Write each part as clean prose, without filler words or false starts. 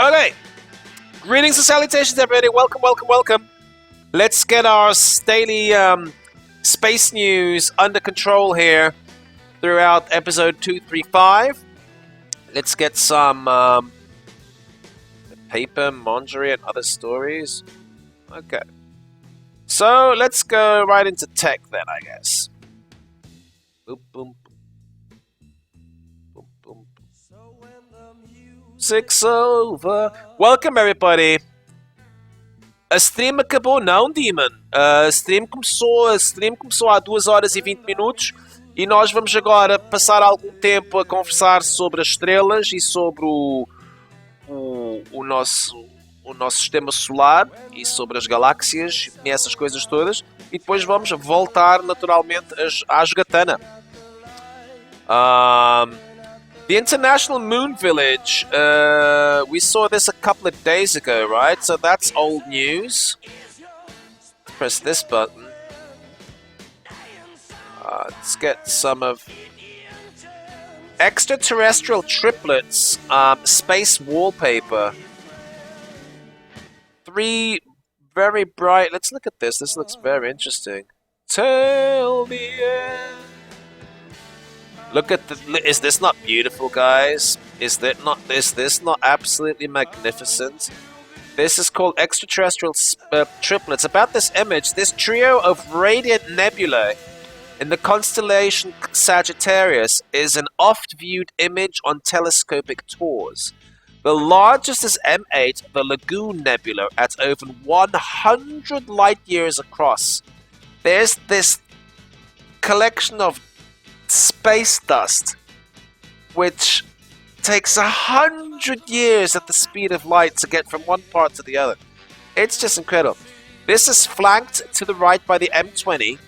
Okay. Greetings and salutations, everybody. Welcome. Let's get our daily space news under control here throughout episode 235. Let's get some paper, Mongery, and other stories. Okay. So let's go right into tech then, I guess. Boom, boom, boom, boom. Music's over. Welcome, everybody. A stream acabou, não, Demon. A stream começou há 2 horas e 20 minutos e nós vamos agora passar algum tempo a conversar sobre as estrelas e sobre o nosso sistema solar e sobre as galáxias e essas coisas todas, e depois vamos voltar naturalmente à jogatana. The International Moon Village, we saw this a couple of days ago, right? So that's old news. Press this button. Let's get some of extraterrestrial triplets, space wallpaper. 3 very bright. Let's look at this. This looks very interesting. Till the end. Look at the. Is this not beautiful, guys? Is this not absolutely magnificent? This is called extraterrestrial triplets. About this image, this trio of radiant nebulae in the constellation Sagittarius is an oft-viewed image on telescopic tours. The largest is M8, the Lagoon Nebula, at over 100 light-years across. There's this collection of space dust, which takes 100 years at the speed of light to get from one part to the other. It's just incredible. This is flanked to the right by the M20.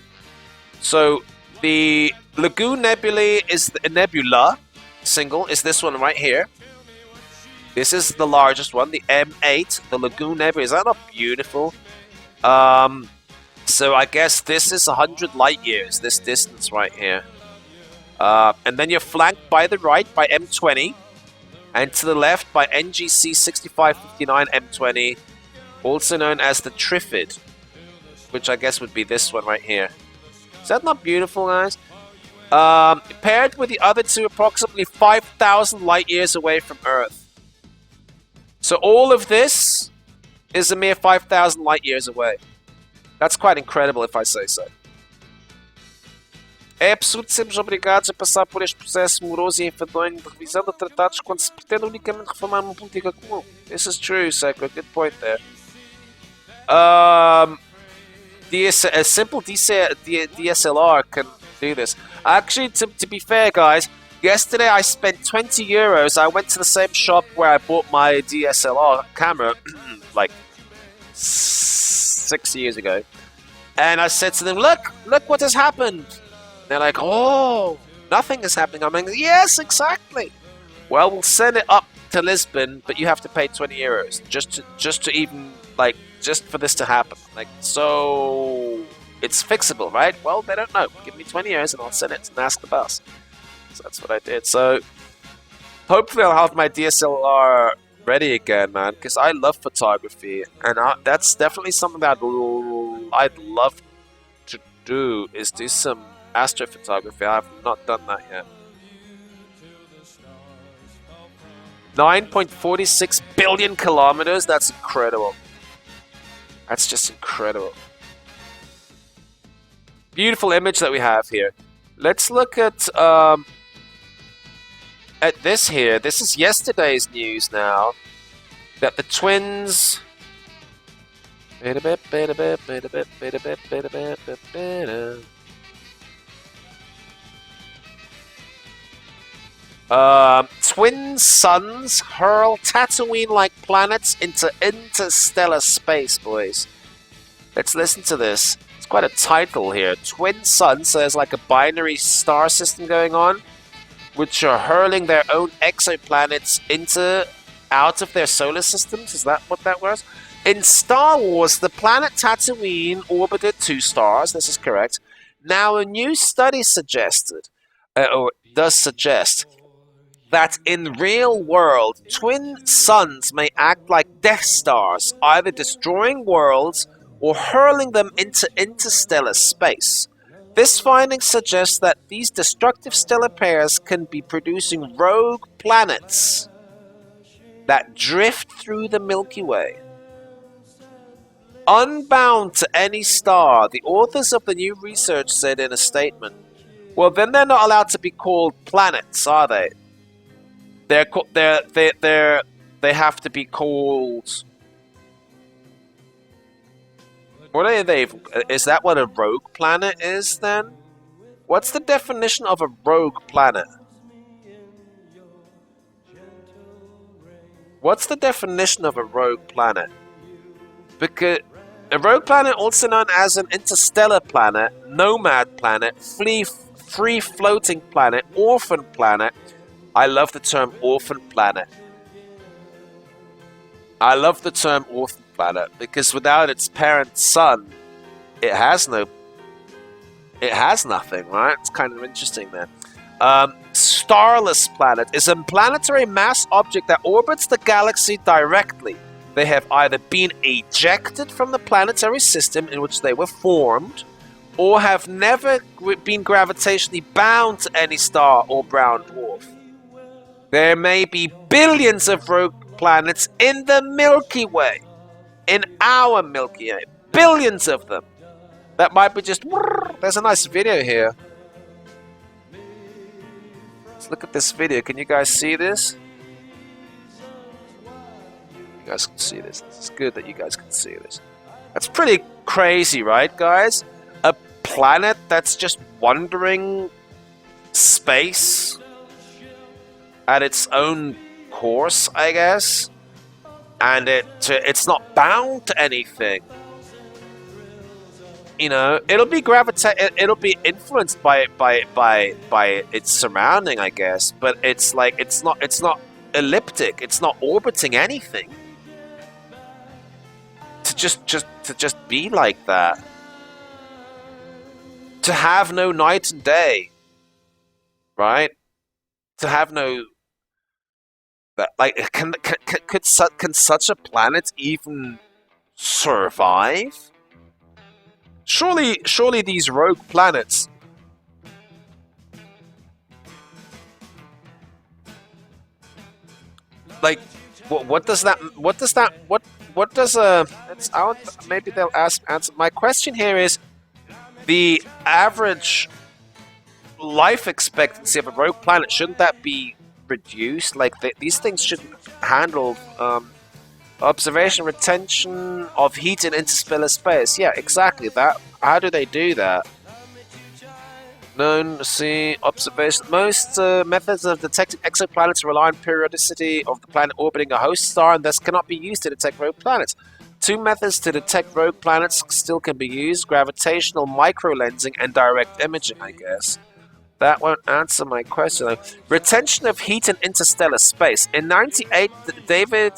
So the Lagoon Nebula is the nebula single is this one right here. This is the largest one, the M8, the Lagoon Nebula. Is that not beautiful? So I guess this is 100 light years, this distance right here. And then you're flanked by the right by M20, and to the left by NGC 6559 M20, also known as the Trifid, which I guess would be this one right here. Is that not beautiful, guys? Paired with the other two, approximately 5,000 light years away from Earth. So all of this is a mere 5,000 light years away. That's quite incredible, if I say so. É absurdo sermos obrigados a passar por este processo moroso e enfadonho de revisão de tratados quando se pretende unicamente reformar uma política comum. This is true, Sekra. Good point there. A simple DSLR can do this. Actually, to be fair, guys, yesterday I spent 20 euros. I went to the same shop where I bought my DSLR camera like 6 years ago. And I said to them, look what has happened. They're like, oh, nothing is happening. I'm like, yes, exactly. Well, we'll send it up to Lisbon, but you have to pay 20 euros just to even, like, just for this to happen. Like, so it's fixable, right? Well, they don't know. Give me 20 euros and I'll send it to ask the bus. So that's what I did. So hopefully I'll have my DSLR ready again, man, because I love photography, and that's definitely something that I'd love to do, is do some astrophotography. I have not done that yet. 9.46 billion kilometers. That's incredible. That's just incredible. Beautiful image that we have here. Let's look at this here. This is yesterday's news now. That the twins. Twin suns hurl Tatooine-like planets into interstellar space, boys. Let's listen to this. It's quite a title here. Twin suns, so there's like a binary star system going on, which are hurling their own exoplanets out of their solar systems. Is that what that was? In Star Wars, the planet Tatooine orbited 2 stars. This is correct. Now, a new study suggested, or does suggest, that in real world, twin suns may act like Death Stars, either destroying worlds or hurling them into interstellar space. This finding suggests that these destructive stellar pairs can be producing rogue planets that drift through the Milky Way. Unbound to any star, the authors of the new research said in a statement. Well, then they're not allowed to be called planets, are they? They have to be called. What are they? Is that what a rogue planet is then? What's the definition of a rogue planet? What's the definition of a rogue planet? Because a rogue planet, also known as an interstellar planet, nomad planet, free floating planet, orphan planet. I love the term orphan planet. I love the term orphan planet because without its parent sun, it has nothing, right? It's kind of interesting then. Starless planet is a planetary mass object that orbits the galaxy directly. They have either been ejected from the planetary system in which they were formed, or have never been gravitationally bound to any star or brown dwarf. There may be billions of rogue planets in the Milky Way, in our Milky Way, billions of them. That might be just. There's a nice video here. Let's look at this video. Can you guys see this? You guys can see this. It's good that you guys can see this. That's pretty crazy, right, guys? A planet that's just wandering space at its own course, I guess, and it's not bound to anything. You know, it'll be influenced by its surrounding, I guess. But it's like it's not elliptic. It's not orbiting anything. To just be like that. To have no night and day, right? To have no. Like, can such a planet even survive? Surely these rogue planets. Like, what does maybe they'll answer. My question here is, the average life expectancy of a rogue planet, shouldn't that be reduced? Like, these things shouldn't handle observation, retention of heat in interstellar space. Yeah, exactly that. How do they do that? Known, see, observation. Most methods of detecting exoplanets rely on periodicity of the planet orbiting a host star and thus cannot be used to detect rogue planets. Two methods to detect rogue planets still can be used: gravitational microlensing and direct imaging, I guess. That won't answer my question, though. Retention of heat in interstellar space. In 1998, David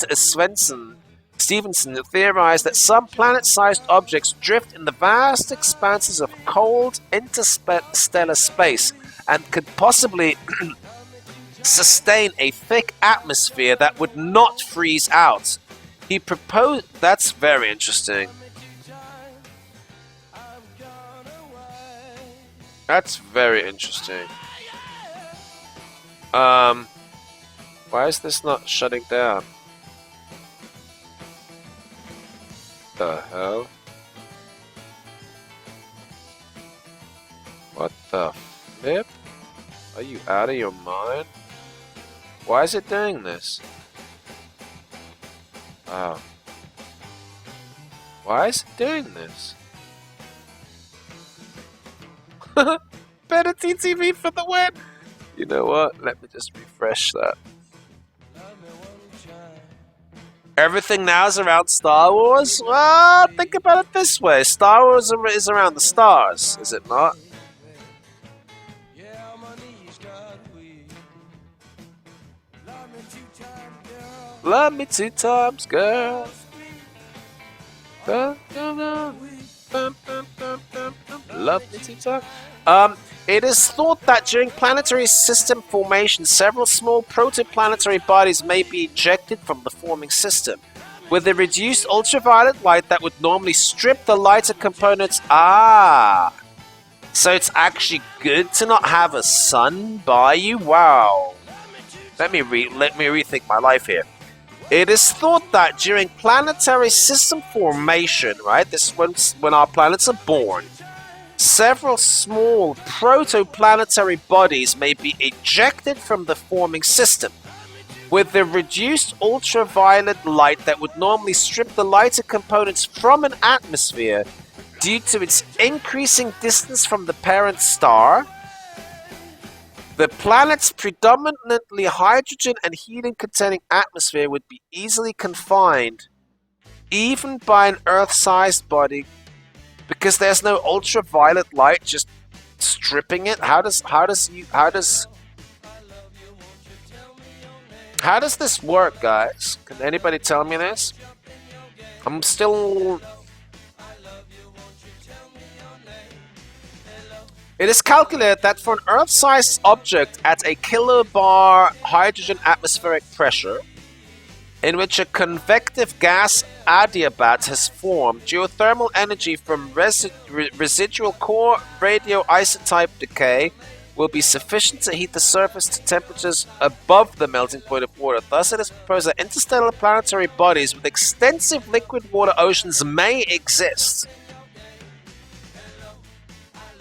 Stevenson theorized that some planet-sized objects drift in the vast expanses of cold interstellar space and could possibly sustain a thick atmosphere that would not freeze out. He proposed... That's very interesting. That's very interesting. Why is this not shutting down? The hell? What the flip? Are you out of your mind? Why is it doing this? Wow. Why is it doing this? Better TTV for the win! You know what? Let me just refresh that. Everything now is around Star Wars? Well, think about it this way. Star Wars is around the stars, is it not? Love me 2 times, girl. Love me 2 times. It is thought that during planetary system formation, several small protoplanetary bodies may be ejected from the forming system. With the reduced ultraviolet light that would normally strip the lighter components. So it's actually good to not have a sun by you? Wow. Let me rethink my life here. It is thought that during planetary system formation, right? This is when our planets are born. Several small protoplanetary bodies may be ejected from the forming system. With the reduced ultraviolet light that would normally strip the lighter components from an atmosphere due to its increasing distance from the parent star, the planet's predominantly hydrogen and helium-containing atmosphere would be easily confined, even by an Earth-sized body. Because there's no ultraviolet light just stripping it. How does this work, guys? Can anybody tell me this? I'm still. It is calculated that for an Earth-sized object at a kilobar hydrogen atmospheric pressure, in which a convective gas adiabat has formed, geothermal energy from residual core radioisotope decay will be sufficient to heat the surface to temperatures above the melting point of water. Thus, it is proposed that interstellar planetary bodies with extensive liquid water oceans may exist.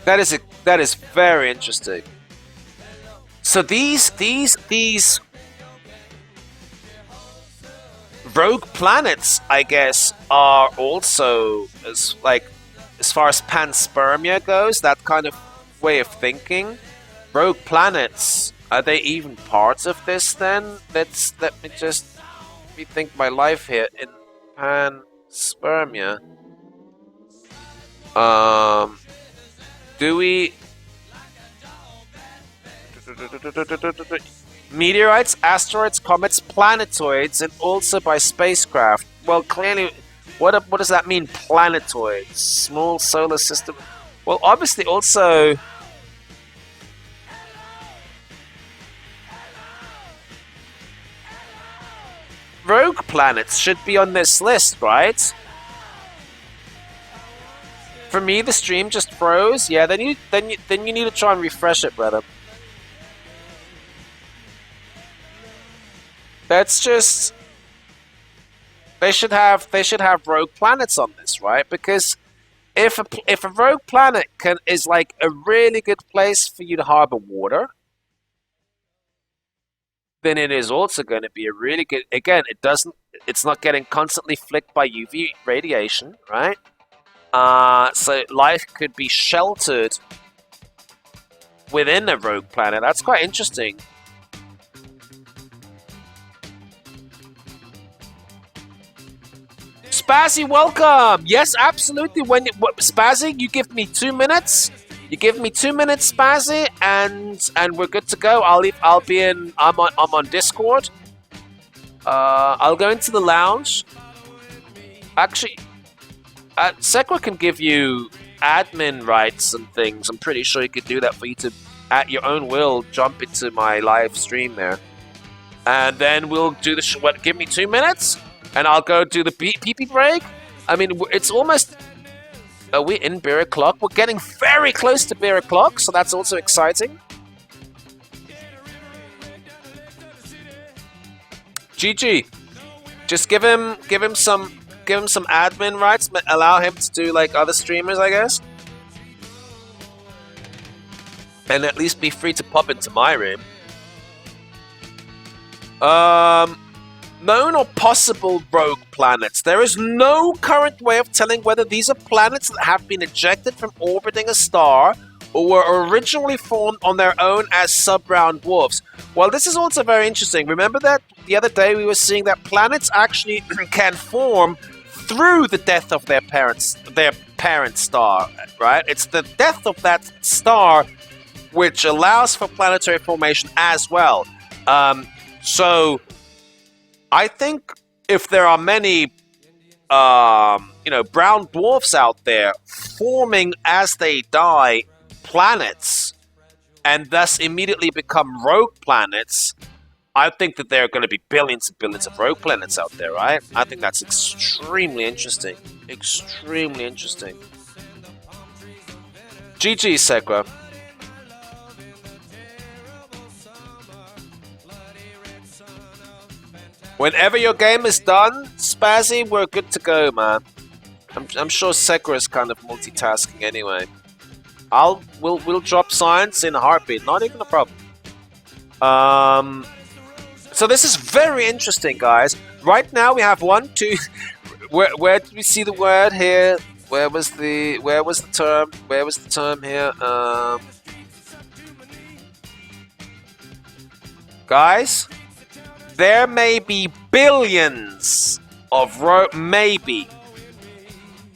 That is very interesting. So these rogue planets, I guess, are also as far as panspermia goes, that kind of way of thinking. Rogue planets, are they even parts of this then? Let me just rethink my life here. In panspermia, do we meteorites, asteroids, comets, planetoids, and also by spacecraft? Well, clearly, what does that mean, planetoids? Small solar system? Well, obviously also rogue planets should be on this list, right? For me, the stream just froze. Yeah, then you need to try and refresh it, brother. That's just they should have rogue planets on this, right? Because if a rogue planet is like a really good place for you to harbor water, then it is also going to be a really good. Again, it's not getting constantly flicked by UV radiation, right? So life could be sheltered within a rogue planet. That's quite interesting. Spazzy, welcome! Yes, absolutely. Spazzy, you give me 2 minutes. You give me 2 minutes, Spazzy, and we're good to go. I'm on Discord. I'll go into the lounge. Actually, Sekra can give you admin rights and things. I'm pretty sure he could do that for you to, at your own will, jump into my live stream there. And then we'll do the give me 2 minutes, and I'll go do the pee-pee break. I mean, it's almost... Are we in beer o'clock? We're getting very close to beer o'clock, so that's also exciting. GG. Just give him some admin rights, but allow him to do like other streamers, I guess. And at least be free to pop into my room. Known or possible rogue planets. There is no current way of telling whether these are planets that have been ejected from orbiting a star or were originally formed on their own as sub-brown dwarfs. Well, this is also very interesting. Remember that the other day we were seeing that planets actually can form through the death of their parent star, right? It's the death of that star which allows for planetary formation as well. So I think if there are many, brown dwarfs out there forming as they die planets, and thus immediately become rogue planets, I think that there are going to be billions and billions of rogue planets out there, right? I think that's extremely interesting. Extremely interesting. GG, Sekra. Whenever your game is done, Spazzy, we're good to go, man. I'm sure Sekra is kind of multitasking anyway. We'll drop science in a heartbeat, not even a problem. So this is very interesting, guys. Right now we have 1, 2. Where did we see the word here? Where was the term? Where was the term here? Guys, there may be billions of maybe.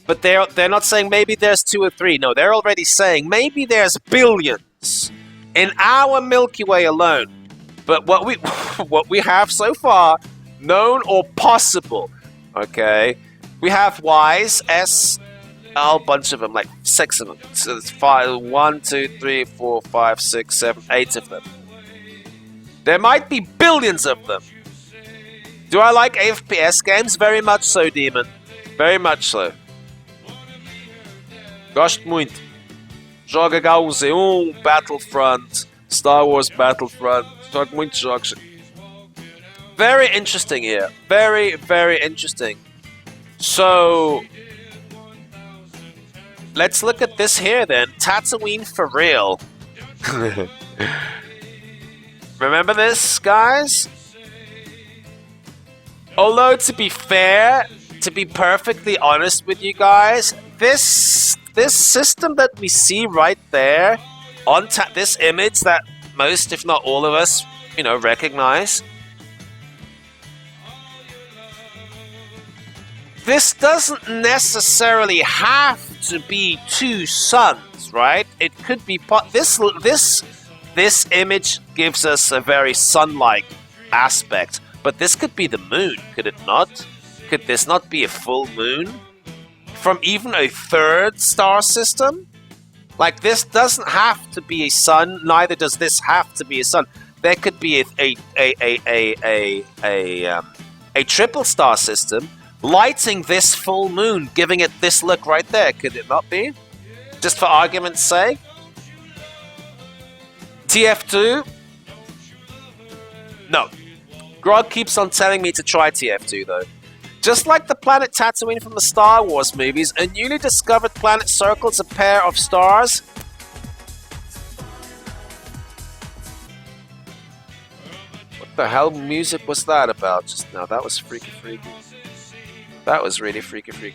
But they're not saying maybe there's 2 or 3. No, they're already saying maybe there's billions in our Milky Way alone. But what we have so far, known or possible, okay? We have Y's, S, a whole bunch of them, like 6 of them. So it's 5, 1, 2, 3, 4, 5, 6, 7, 8 of them. There might be billions of them. Do I like FPS games? Very much so, Demon. Very much so. Gosto muito. Joga H1Z1, Battlefront, Star Wars Battlefront. Jogo muitos jogos. Very interesting here. Very, very interesting. So, let's look at this here then. Tatooine for real. Remember this, guys? Although, to be fair, to be perfectly honest with you guys, this system that we see right there on this image that most, if not all of us, recognize. This doesn't necessarily have to be 2 suns, right? It could be this image gives us a very sun-like aspect, but this could be the moon, could it not? Could this not be a full moon from even a 3rd star system? Like, this doesn't have to be a sun, neither does this have to be a sun. There could be a triple star system lighting this full moon, giving it this look right there. Could it not be? Just for argument's sake. TF2? No. Grog keeps on telling me to try TF2 though. Just like the planet Tatooine from the Star Wars movies, a newly discovered planet circles a pair of stars. What the hell music was that about just now? That was freaky. That was really freaky.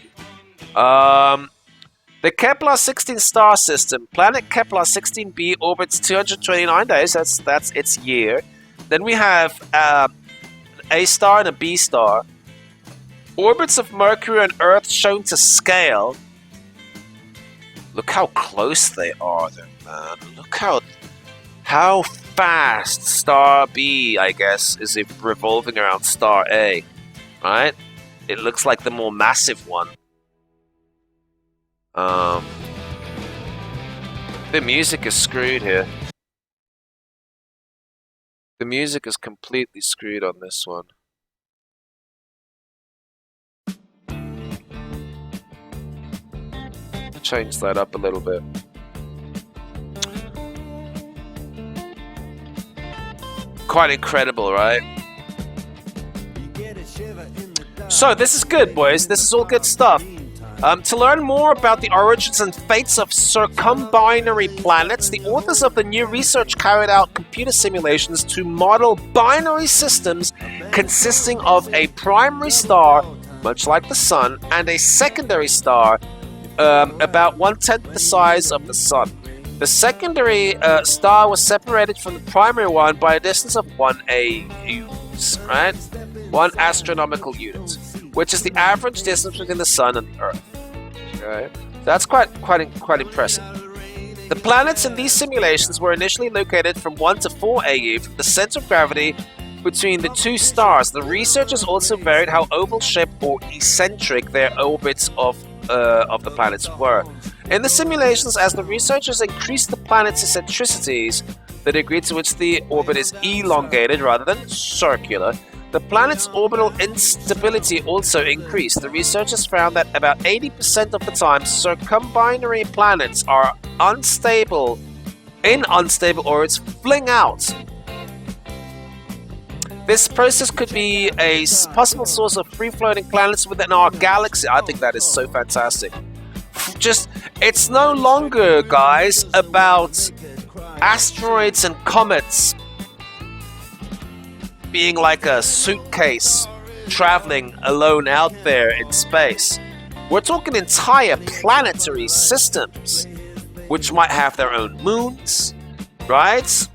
The Kepler-16 star system. Planet Kepler-16b orbits 229 days. That's its year. Then we have A star and a B star. Orbits of Mercury and Earth shown to scale. Look how close they are then, man. Look how fast star B, I guess, is revolving around star A. Right? It looks like the more massive one. The music is screwed here. The music is completely screwed on this one. Change that up a little bit. Quite incredible, right? So this is good, boys. This is all good stuff. To learn more about the origins and fates of circumbinary planets, the authors of the new research carried out computer simulations to model binary systems consisting of a primary star, much like the Sun, and a secondary star, about 1/10 the size of the Sun. The secondary star was separated from the primary one by a distance of 1 AU, right? 1 astronomical unit, which is the average distance between the Sun and the Earth. Okay, that's quite impressive. The planets in these simulations were initially located from 1 to 4 AU from the center of gravity between the 2 stars. The researchers also varied how oval-shaped or eccentric their orbits of the planets were. In the simulations, as the researchers increase the planet's eccentricities, the degree to which the orbit is elongated rather than circular, the planet's orbital instability also increased. The researchers found that about 80% of the time, circumbinary planets are unstable orbits fling out. This process could be a possible source of free-floating planets within our galaxy. I think that is so fantastic. It's no longer, guys, about asteroids and comets being like a suitcase traveling alone out there in space. We're talking entire planetary systems, which might have their own moons, right?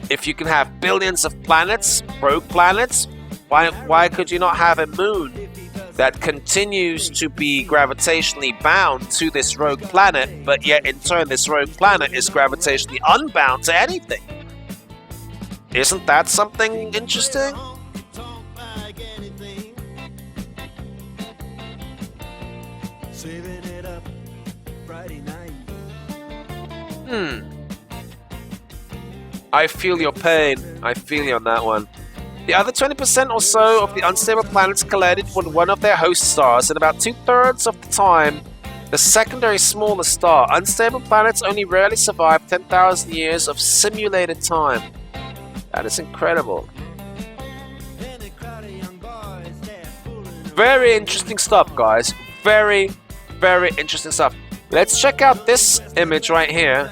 If you can have billions of planets, rogue planets, why could you not have a moon that continues to be gravitationally bound to this rogue planet, but yet in turn this rogue planet is gravitationally unbound to anything? Isn't that something interesting? I feel your pain. I feel you on that one. The other 20% or so of the unstable planets collided with one of their host stars, and about 2/3 of the time, the secondary smallest star. Unstable planets only rarely survive 10,000 years of simulated time. That is incredible. Very interesting stuff, guys. Very, very interesting stuff. Let's check out this image right here.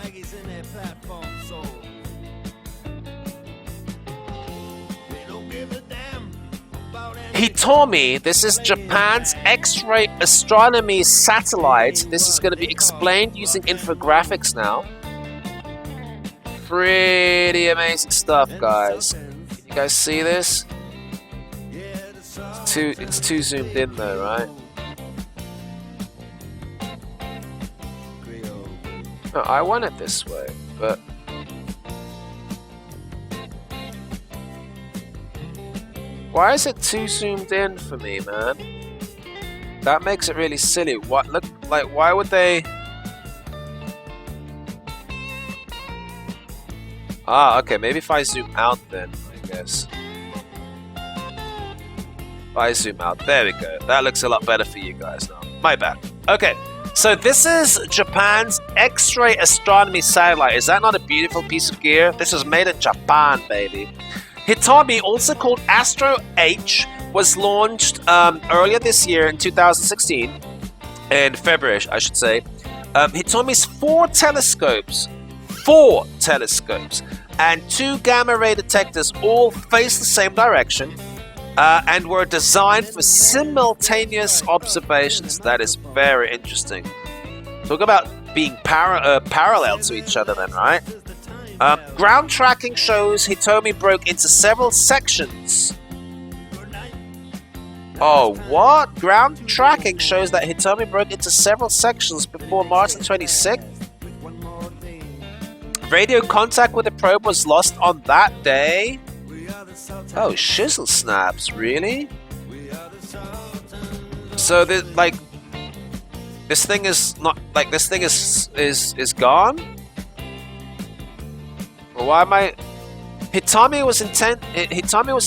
Hitomi, this is Japan's X-ray astronomy satellite. This is going to be explained using infographics now. Pretty amazing stuff, guys. Can you guys see this? It's too zoomed in though, right? No, I want it this way, but why is it too zoomed in for me, man? That makes it really silly. What? Look, like, why would they? Ah, okay. Maybe if I zoom out, then I guess. If I zoom out, there we go. That looks a lot better for you guys now. My bad. Okay, so this is Japan's X-ray astronomy satellite. Is that not a beautiful piece of gear? This is made in Japan, baby. Hitomi, also called Astro H, was launched earlier this year in 2016, in February, I should say. Hitomi's four telescopes, and 2 gamma ray detectors all face the same direction and were designed for simultaneous observations. That is very interesting. Talk about being parallel to each other, then, right? Ground tracking shows Hitomi broke into several sections. Oh, what? Ground tracking shows that Hitomi broke into several sections before March 26th. Radio contact with the probe was lost on that day. Oh, shizzle snaps, really? So, this thing is not, like, this thing is gone? Well, why am I... Hitomi was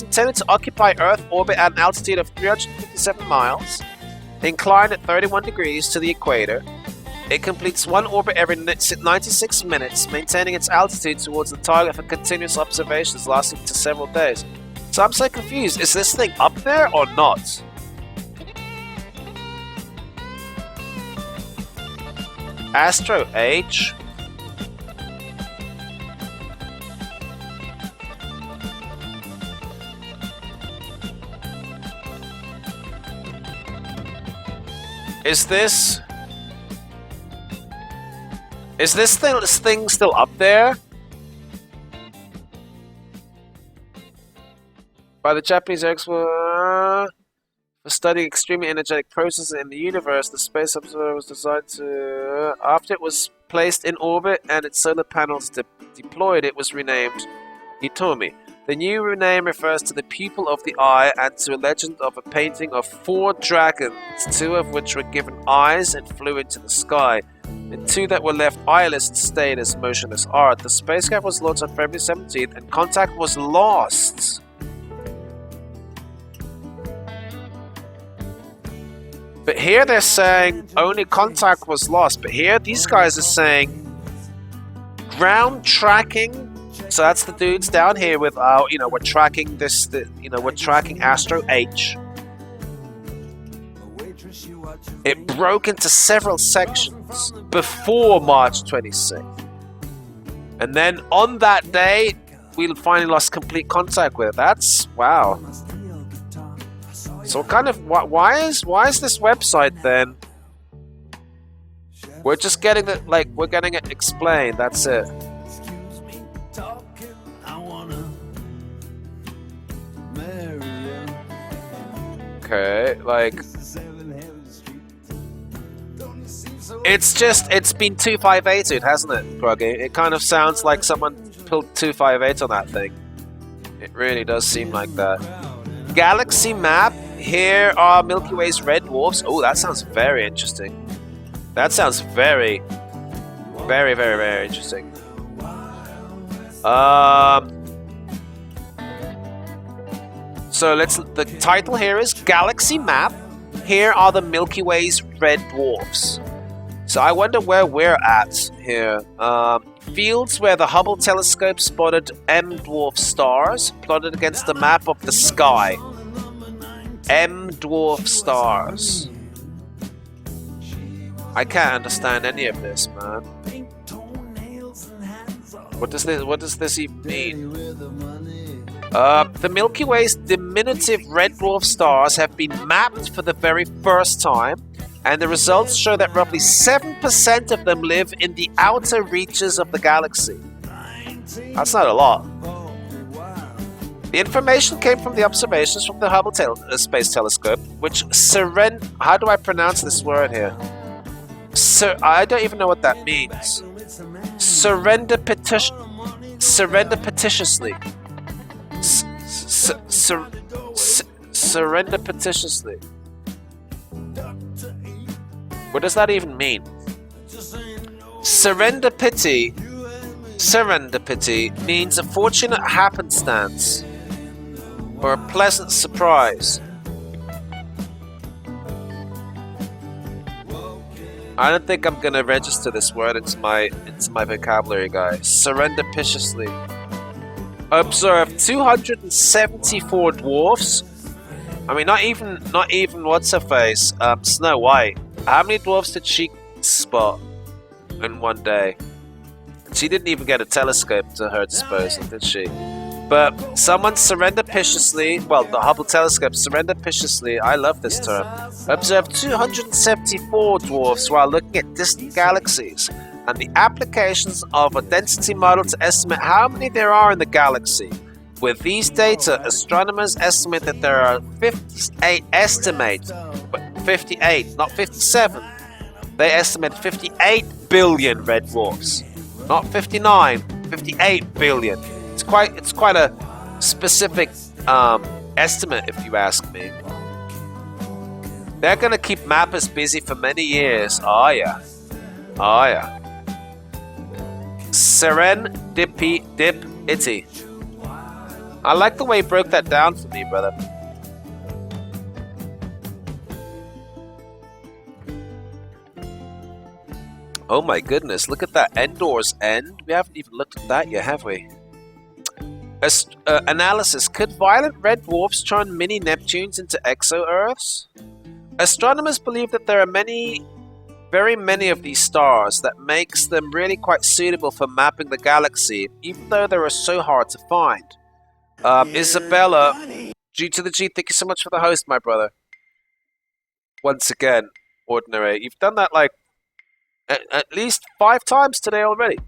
intended to occupy Earth orbit at an altitude of 357 miles, inclined at 31 degrees to the equator. It completes one orbit every 96 minutes, maintaining its altitude towards the target for continuous observations lasting to several days. So I'm so confused. Is this thing up there or not? Astro H. Is this thing still up there? By the Japanese expert for studying extremely energetic processes in the universe, the space observer was designed to... After it was placed in orbit and its solar panels deployed, it was renamed Hitomi. The new name refers to the pupil of the eye and to a legend of a painting of 4 dragons, 2 of which were given eyes and flew into the sky. and 2 that were left eyeless stayed as motionless art. The spacecraft was launched on February 17th and contact was lost. But here they're saying only contact was lost. But here these guys are saying ground tracking. So that's the dudes down here with we're tracking this. We're tracking Astro H. It broke into several sections before March 26th, and then on that day we finally lost complete contact with it. That's wow. So kind of why is this website then? We're just getting it we're getting it explained. That's it. Okay, it's been 258'd, hasn't it, Gruggy? It kind of sounds like someone pulled 258 on that thing. It really does seem like that. Galaxy map. Here are Milky Way's red dwarfs. Oh, that sounds very interesting. That sounds very, very, very, very interesting. So the title here is Galaxy Map. Here are the Milky Way's red dwarfs. So I wonder where we're at here. Fields where the Hubble telescope spotted M-dwarf stars plotted against the map of the sky. M-dwarf stars. I can't understand any of this, man. What does this even mean? The Milky Way's diminutive red dwarf stars have been mapped for the very first time, and the results show that roughly 7% of them live in the outer reaches of the galaxy. That's not a lot. The information came from the observations from the Hubble Space Telescope, which how do I pronounce this word here? I don't even know what that means. Serendipitously. Serendipitously. What does that even mean? Serendipity means a fortunate happenstance or a pleasant surprise. I don't think I'm gonna register this word into my vocabulary, guys. Serendipitously. Observed 274 dwarfs. I mean, not even what's her face, Snow White. How many dwarfs did she spot in one day? She didn't even get a telescope to her disposal, did she? But someone surreptitiously, the Hubble telescope surreptitiously, I love this term, observed 274 dwarfs while looking at distant galaxies, and the applications of a density model to estimate how many there are in the galaxy. With these data, astronomers estimate that there are 58, not 57. They estimate 58 billion red dwarfs. Not 59, 58 billion. It's quite a specific estimate, if you ask me. They're gonna keep mappers busy for many years. Oh yeah. Serendipity. I like the way he broke that down for me, brother. Oh my goodness, look at that Endor's End. We haven't even looked at that yet, have we? Analysis. Could violent red dwarfs turn mini Neptunes into exo-Earths? Astronomers believe that there are very many of these stars that makes them really quite suitable for mapping the galaxy, even though they are so hard to find. Isabella, G to the G, thank you so much for the host, my brother. Once again, Ordinary. You've done that like at least 5 times today already.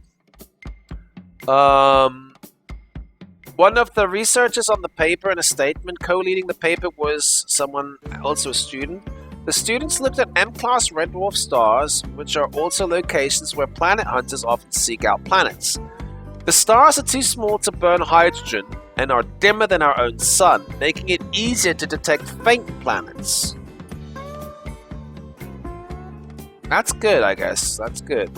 One of the researchers on the paper in a statement co-leading the paper was someone, also a student. The students looked at M-class red dwarf stars, which are also locations where planet hunters often seek out planets. The stars are too small to burn hydrogen and are dimmer than our own sun, making it easier to detect faint planets. That's good, I guess. That's good.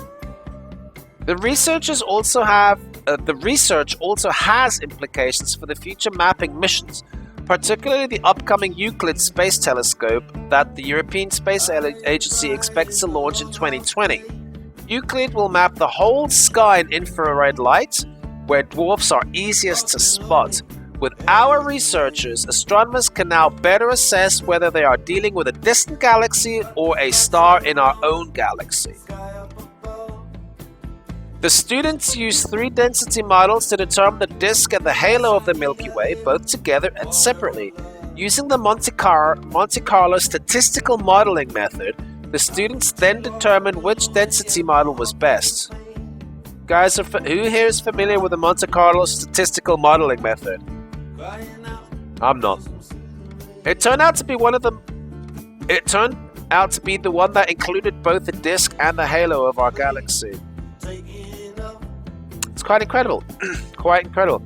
The researchers also have the research also has implications for the future mapping missions, particularly the upcoming Euclid Space Telescope that the European Space Agency expects to launch in 2020. Euclid will map the whole sky in infrared light, where dwarfs are easiest to spot. With our researchers, astronomers can now better assess whether they are dealing with a distant galaxy or a star in our own galaxy. The students use 3 density models to determine the disk and the halo of the Milky Way, both together and separately. Using the Monte Carlo statistical modeling method, the students then determined which density model was best. Guys, who here is familiar with the Monte Carlo statistical modeling method? I'm not. It turned out to be the one that included both the disk and the halo of our galaxy. It's quite incredible. Quite incredible.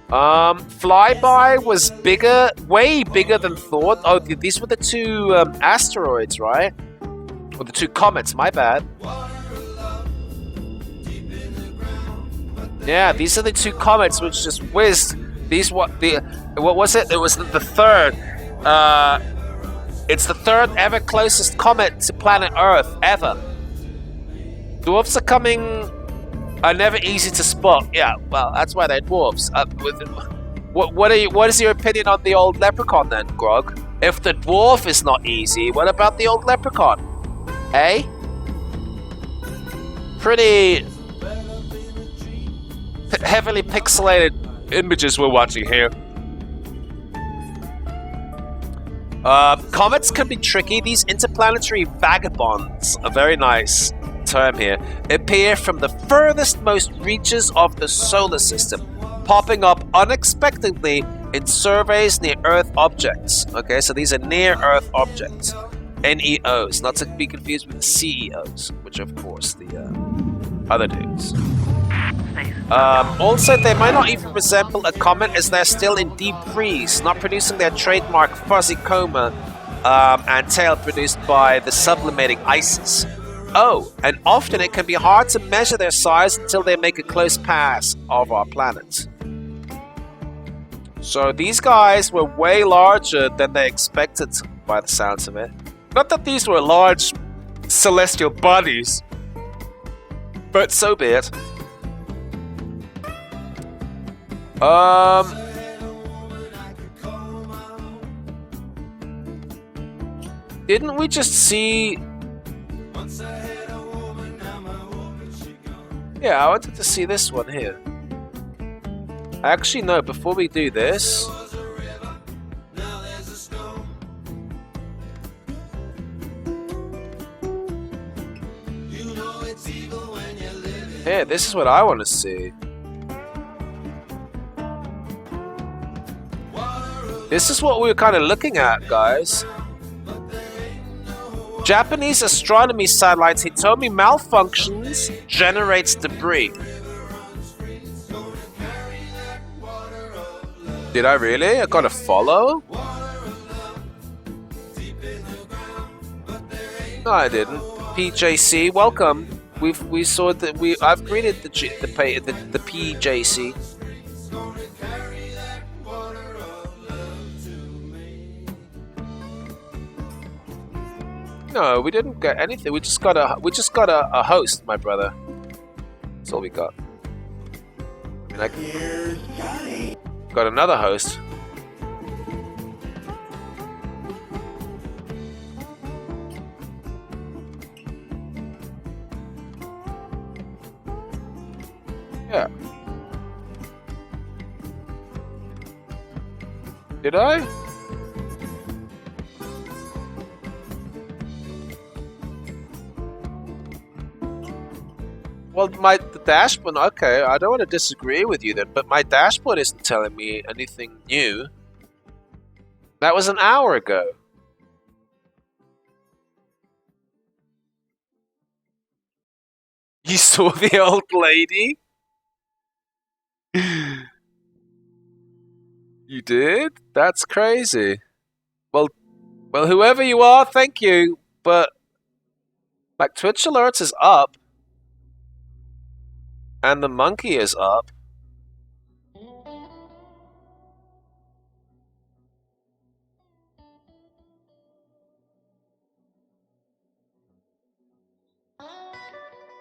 Flyby was bigger, way bigger than thought. Oh, these were the 2 asteroids, right? Or the 2 comets, my bad. Yeah, these are the 2 comets which just whizzed. What was it? It was the 3rd. It's the 3rd ever closest comet to planet Earth ever. Dwarfs are never easy to spot. Yeah, well, that's why they're dwarfs. What is your opinion on the old leprechaun then, Grog? If the dwarf is not easy, what about the old leprechaun? Eh? Pretty heavily pixelated images we're watching here. Comets can be tricky. These interplanetary vagabonds, a very nice term here, appear from the furthest most reaches of the solar system, popping up unexpectedly in surveys near Earth objects. Okay, so these are near Earth objects. NEOs, not to be confused with the CEOs, which are, of course, the other dudes. Also, they might not even resemble a comet as they're still in deep freeze, not producing their trademark fuzzy coma and tail produced by the sublimating ices. Oh, and often it can be hard to measure their size until they make a close pass of our planet. So these guys were way larger than they expected by the sounds of it. Not that these were large celestial bodies, but so be it. Didn't we just see... Yeah, I wanted to see this one here. Actually, no, before we do this... Yeah, this is what I want to see. This is what we were kind of looking at, guys. Japanese astronomy satellites Hitomi malfunctions, generates debris. Did I really? I got a follow? No, I didn't. PJC, welcome. We saw that I've greeted the PJC. No, we didn't get anything. We just got a host, my brother. That's all we got. And got another host. Yeah. Did I? Well, the dashboard, okay, I don't want to disagree with you then, but my dashboard isn't telling me anything new. That was an hour ago. You saw the old lady? You did? That's crazy. Well, whoever you are, thank you, but Like, Twitch alerts is up. And the monkey is up.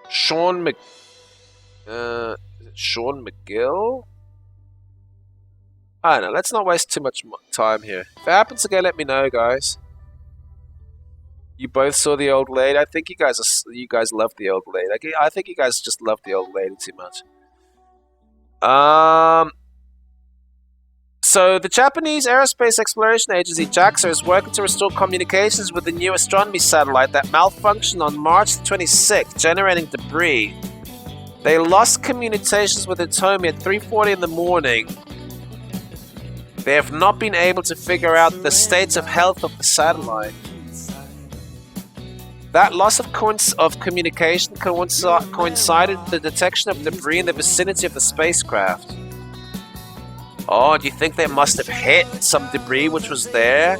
Sean Sean McGill? I don't know, let's not waste too much time here. If it happens again, let me know, guys. You both saw the old lady. I think you guys love the old lady. I think you guys just love the old lady too much. So the Japanese Aerospace Exploration Agency JAXA is working to restore communications with the new astronomy satellite that malfunctioned on March 26th, generating debris. They lost communications with Hitomi at 3:40 in the morning. They have not been able to figure out the state of health of the satellite. That loss of communication coincided with the detection of debris in the vicinity of the spacecraft. Oh, do you think they must have hit some debris which was there?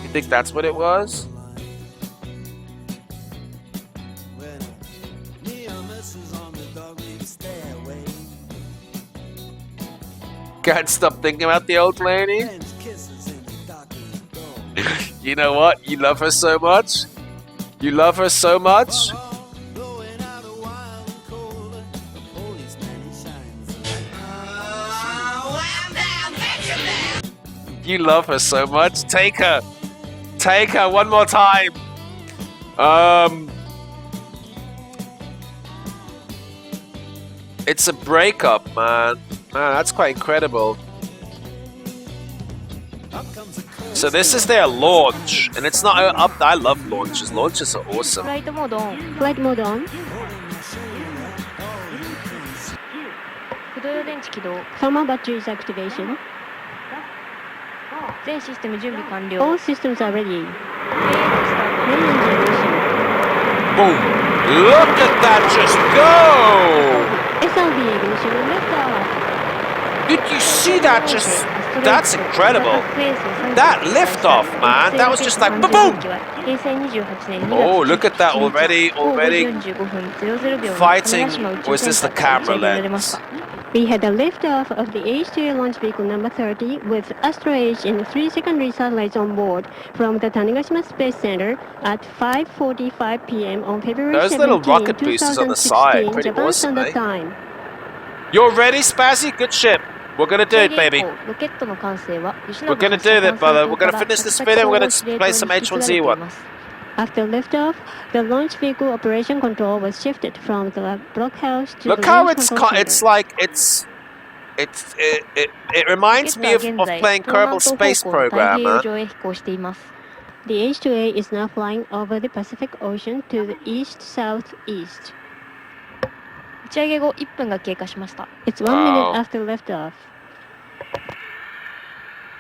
You think that's what it was? Can't stop thinking about the old lady. You know what? You love her so much. You love her so much. You love her so much. Take her. Take her one more time. It's a breakup, man. Man, that's quite incredible. So this is their launch, and it's not up. I love launches. Launches are awesome. Flight mode on. Flight mode on. 駆動用電池起動。 Thermal batteries activation. 全システム準備完了。 All systems are ready. Main start. Main engine ignition. Boom! Look at that just go! SLB ignition liftoff. Did you see that? Just that's incredible. That liftoff, man. That was just like boom! Oh, look at that already fighting. Or is this the camera lens? We had a liftoff of the H2A launch vehicle number 30 with Astro H and 3 secondary satellites on board from the Tanegashima Space Center at 5:45 p.m. on February Those 17, little rocket boosters on the side, pretty Japan awesome, Standard eh? Time. You're ready, Spazzy? Good ship. We're gonna do it, baby. We're gonna do it, brother. We're gonna finish this video. We're gonna play some H1Z1. After liftoff, the launch vehicle operation control was shifted from the blockhouse to Look the how launch control center. it reminds me of playing Kerbal Space Program, man. The H2A is now flying over the Pacific Ocean to the east-southeast. 打ち上げ後1分が経過しました。 It's 1 minute after liftoff.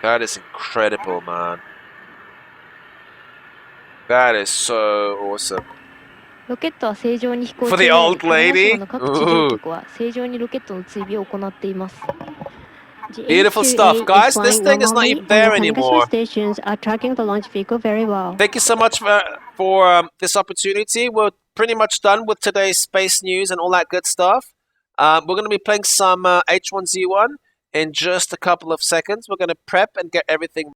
That is incredible, man. That is so awesome. ロケットは正常に飛行 For 中 the で、 old 種子 lady? 島の各地上局は正常にロケットの追尾を行っています。 The Beautiful H2A stuff, is guys. This flying thing is not normally, even there and the anymore. Tanegashima stations are tracking the launch vehicle very well. Thank you so much for this opportunity. We're pretty much done with today's space news and all that good stuff. We're going to be playing some H1Z1 in just a couple of seconds. We're going to prep and get everything